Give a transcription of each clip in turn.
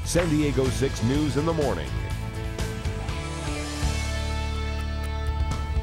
San Diego 6 News in the morning.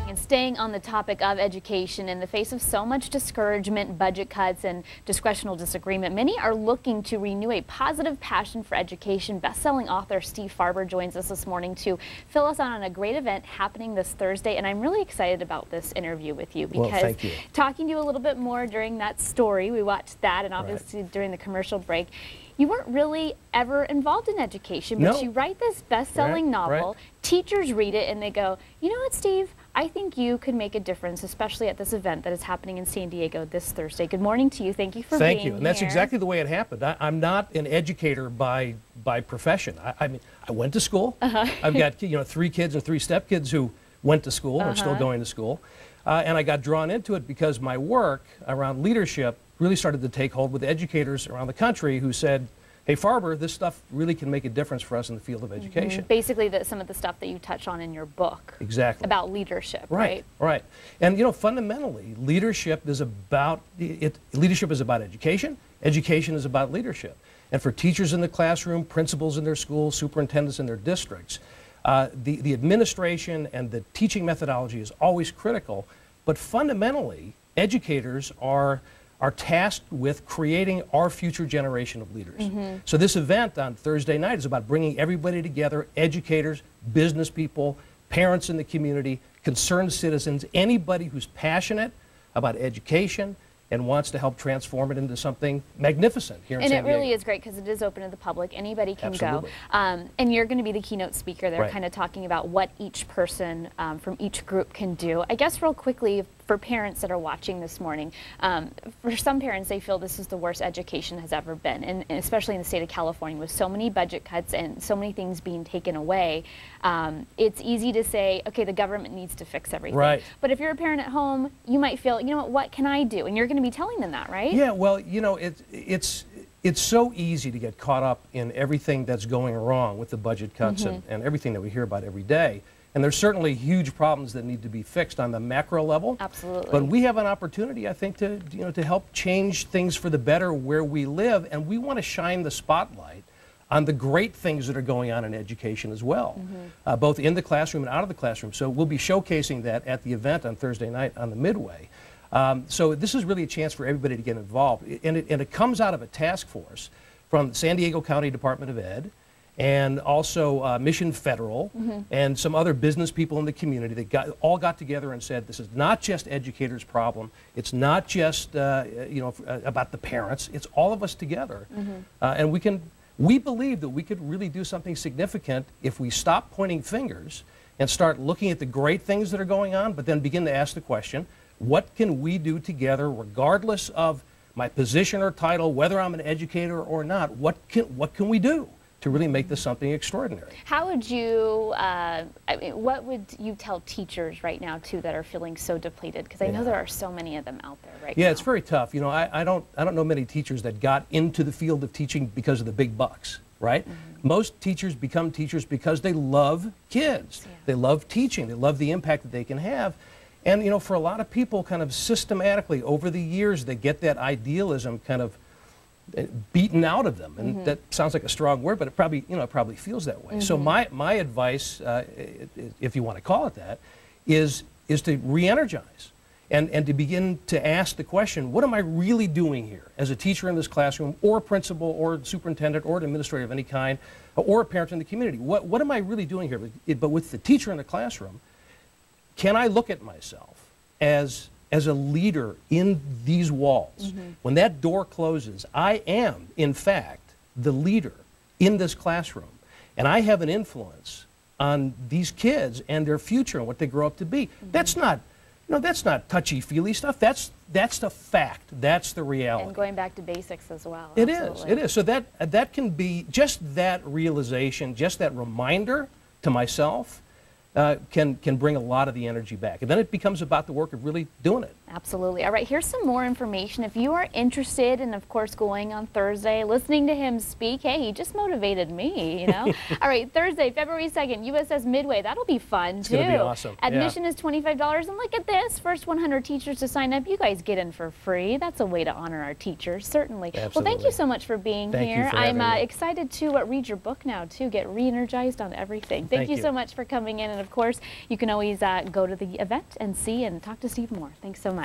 And staying on the topic of education, in the face of so much discouragement, budget cuts, and discretional disagreement, many are looking to renew a positive passion for education. Best-selling author Steve Farber joins us this morning to fill us in on a great event happening this Thursday, and I'm really excited about this interview with you because talking to you a little bit more during that story, we watched that, and obviously during the commercial break, you weren't really ever involved in education, but you write this best-selling novel. Teachers read it and they go, you know what, Steve? I think you could make a difference, especially at this event that is happening in San Diego this Thursday. Good morning to you. Thank you for being here. Thank you. And that's exactly the way it happened. I'm not an educator by profession. I mean, I went to school. I've got 3 kids and 3 stepkids who went to school, are still going to school. And I got drawn into it because my work around leadership really started to take hold with educators around the country who said, hey, Farber, this stuff really can make a difference for us in the field of education. Basically, some of the stuff that you touch on in your book. Exactly. About leadership, right? Right. And, fundamentally, leadership is about education. Education is about leadership. And for teachers in the classroom, principals in their schools, superintendents in their districts, the administration and the teaching methodology is always critical. But fundamentally, educators are tasked with creating our future generation of leaders. So this event on Thursday night is about bringing everybody together, educators, business people, parents in the community, concerned citizens, anybody who's passionate about education and wants to help transform it into something magnificent here in San Diego. And it really is great because it is open to the public. Anybody can go. And you're going to be the keynote speaker there, kind of talking about what each person from each group can do. I guess real quickly, for parents that are watching this morning, for some parents, they feel this is the worst education has ever been, and especially in the state of California with so many budget cuts and so many things being taken away. It's easy to say, okay, the government needs to fix everything. But if you're a parent at home, you might feel, you know what can I do? And you're going to be telling them that, right? Yeah, well, it's so easy to get caught up in everything that's going wrong with the budget cuts and everything that we hear about every day. And there's certainly huge problems that need to be fixed on the macro level. Absolutely. But we have an opportunity, I think, to help change things for the better where we live, and we want to shine the spotlight on the great things that are going on in education as well, both in the classroom and out of the classroom. So we'll be showcasing that at the event on Thursday night on the Midway. So this is really a chance for everybody to get involved, and it comes out of a task force from the San Diego County Department of Ed, and also Mission Federal, and some other business people in the community that all got together and said, this is not just educators' problem, it's not just about the parents, it's all of us together. And we believe that we could really do something significant if we stop pointing fingers and start looking at the great things that are going on, but then begin to ask the question, what can we do together, regardless of my position or title, whether I'm an educator or not, what can we do to really make this something extraordinary? How would you, what would you tell teachers right now, too, that are feeling so depleted? Because I know there are so many of them out there right now. Yeah, it's very tough. I don't know many teachers that got into the field of teaching because of the big bucks, right? Most teachers become teachers because they love kids. They love teaching. They love the impact that they can have. And, for a lot of people, kind of systematically over the years, they get that idealism kind of beaten out of them, and that sounds like a strong word, but it probably feels that way. So my advice, if you want to call it that, is to re-energize and to begin to ask the question, what am I really doing here as a teacher in this classroom, or a principal, or a superintendent, or an administrator of any kind, or a parent in the community? What am I really doing here? But with the teacher in the classroom, can I look at myself as a leader in these walls? When that door closes, I am, in fact, the leader in this classroom. And I have an influence on these kids and their future and what they grow up to be. That's not, that's not touchy-feely stuff. That's the fact. That's the reality. And going back to basics as well. It is. So that can be, just that realization, just that reminder to myself, can bring a lot of the energy back. And then it becomes about the work of really doing it. Absolutely. All right, here's some more information. If you are interested in, of course, going on Thursday, listening to him speak, hey, he just motivated me, you know. All right, Thursday, February 2nd, USS Midway. That'll be fun, too. It's going to be awesome. Admission is $25, and look at this. First 100 teachers to sign up. You guys get in for free. That's a way to honor our teachers, certainly. Absolutely. Well, thank you so much for being Thank here. you for I'm having me. excited to read your book now, too. Get re-energized on everything. Thank you so much for coming in. And, of course, you can always go to the event and see and talk to Steve more. Thanks so much.